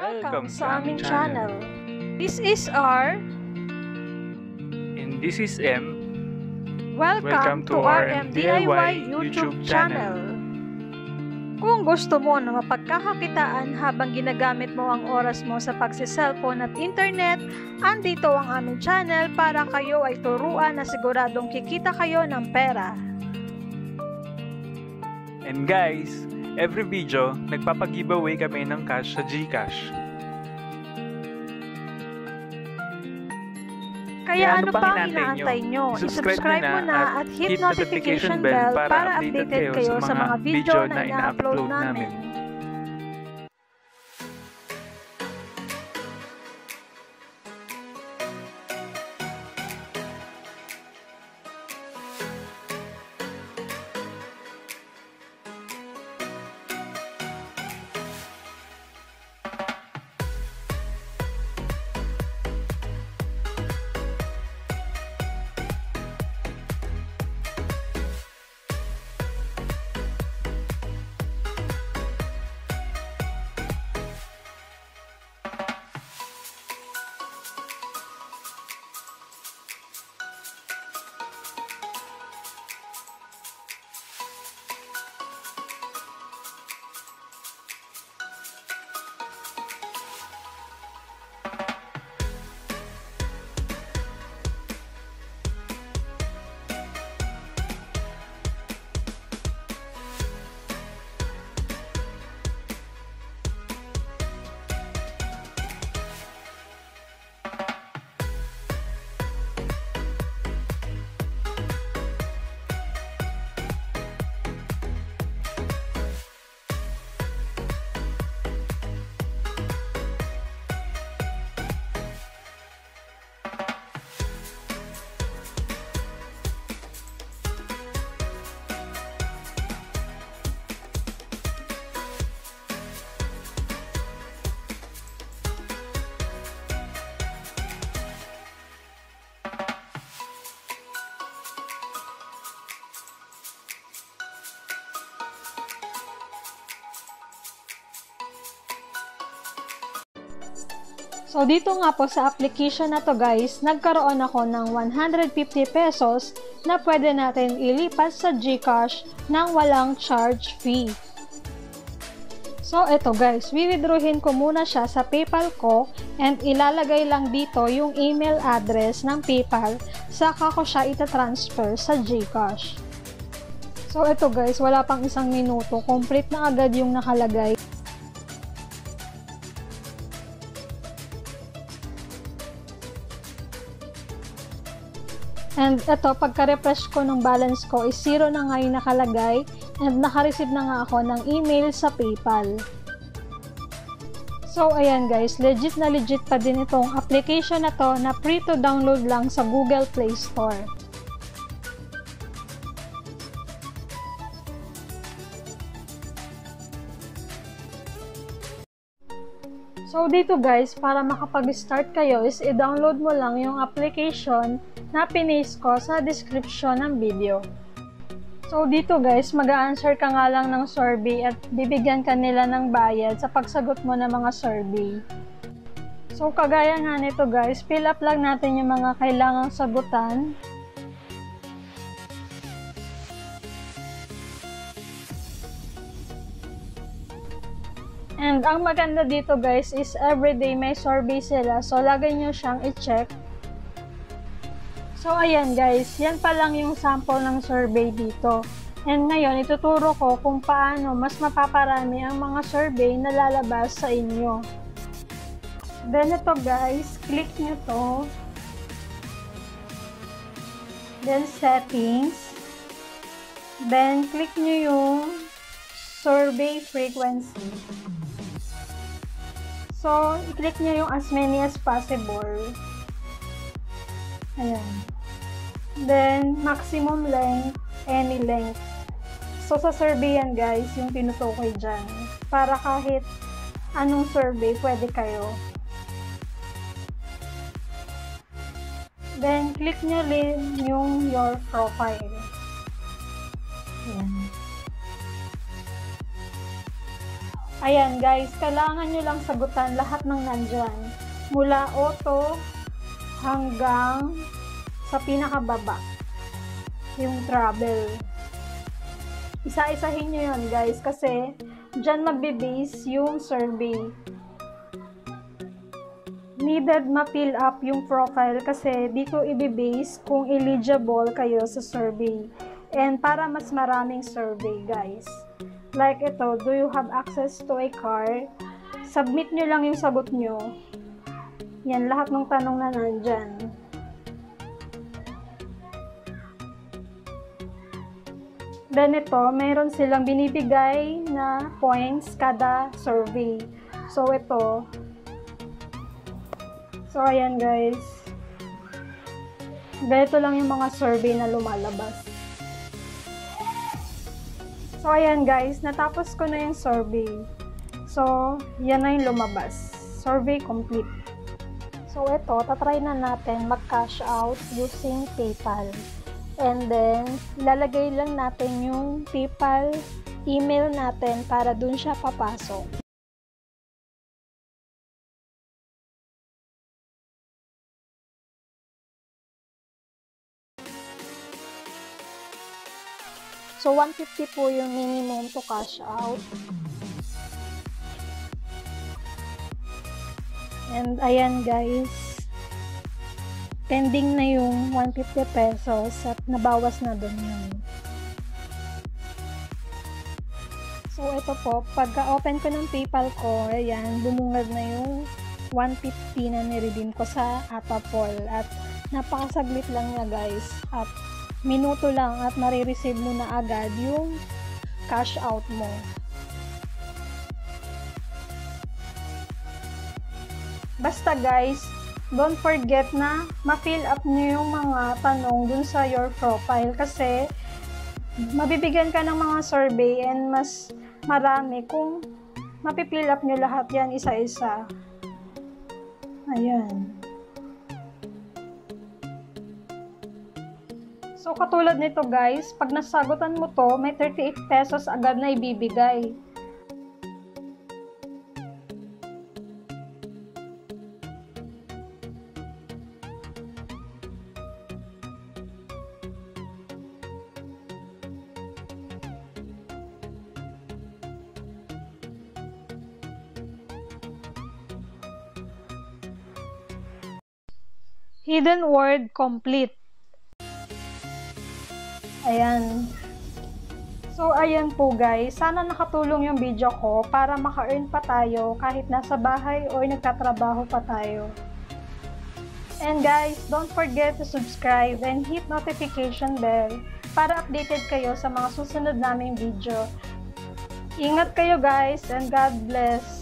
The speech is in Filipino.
Welcome sa aming channel. This is R. And this is M. Welcome to RMDIY YouTube channel. Kung gusto mo na mapagkakakitaan habang ginagamit mo ang oras mo sa pagsi-cellphone at internet, andito ang aming channel para kayo ay turuan na siguradong kikita kayo ng pera. And guys, every video, nagpapag-giveaway kami ng cash sa Gcash. Kaya ano pang inaantay nyo? I-subscribe mo na at hit notification bell para updated kayo sa mga video na ina-upload namin. So dito nga po sa application na to guys, nagkaroon ako ng 150 pesos na pwede natin ilipat sa Gcash nang walang charge fee. So ito guys, withdrawin ko muna siya sa PayPal ko and ilalagay lang dito yung email address ng PayPal, saka ko siya itatransfer sa Gcash. So ito guys, wala pang isang minuto, complete na agad yung nakalagay. And ito, pagka-refresh ko ng balance ko is 0 na nga yung nakalagay and naka-receive na nga ako ng email sa PayPal. So ayan guys, legit na legit pa din itong application na to na free to download lang sa Google Play Store. So dito guys, para makapag-start kayo is i-download mo lang yung application na pinaste ko sa description ng video. So dito guys, mag-a-answer ka nga lang ng survey at bibigyan ka nila ng bayad sa pagsagot mo ng mga survey. So kagaya nga nito guys, fill up lang natin yung mga kailangang sagutan. And ang maganda dito guys is everyday may survey sila, so lagay nyo siyang i-check. So ayan guys, yan pa lang yung sample ng survey dito. And ngayon, ituturo ko kung paano mas mapaparami ang mga survey na lalabas sa inyo. Then ito guys, click nyo to. Then settings. Then click nyo yung survey frequency. So, i-click nyo yung as many as possible. Ayan. Then, maximum length, any length. So, sa survey yan guys, yung tinutukoy dyan. Para kahit anong survey, pwede kayo. Then, click nyo rin yung your profile. Ayan. Ayan guys, kailangan nyo lang sagutan lahat ng nandyan. Mula auto hanggang sa pinakababa. Yung travel. Isa-isahin nyo yun guys kasi dyan magbe-base yung survey. Needed ma-fill up yung profile kasi dito i-base kung eligible kayo sa survey. And para mas maraming survey guys. Like ito, do you have access to a car? Submit nyo lang yung sagot nyo. Yan, lahat ng tanong na nandyan. Then ito, mayroon silang binibigay na points kada survey. So ito. So ayan guys. Ganito lang yung mga survey na lumalabas. So, ayan guys, natapos ko na yung survey. So, yan na yung lumabas. Survey complete. So, ito, tatry na natin mag-cash out using PayPal. And then, ilalagay lang natin yung PayPal email natin para dun siya papasok. So, 150 po yung minimum to cash out. And, ayan guys. Pending na yung 150 pesos at nabawas na dun yun. So, ito po. Pagka-open ko ng PayPal ko, ayan, bumungad na yung 150 na niredeem ko sa Atapol. At napakasaglit lang niya guys. At minuto lang at marireceive mo na agad yung cash out mo. Basta guys, don't forget na ma-fill up nyo yung mga tanong dun sa your profile kasi mabibigyan ka ng mga survey and mas marami kung mapifill up nyo lahat yan isa-isa. Ayan. So, katulad nito guys, pag nasagutan mo to, may 38 pesos agad na ibibigay. Hidden word complete. Ayan. So, ayan po guys. Sana nakatulong yung video ko para maka-earn pa tayo kahit nasa bahay o nagtatrabaho pa tayo. And guys, don't forget to subscribe and hit notification bell para updated kayo sa mga susunod naming video. Ingat kayo guys and God bless.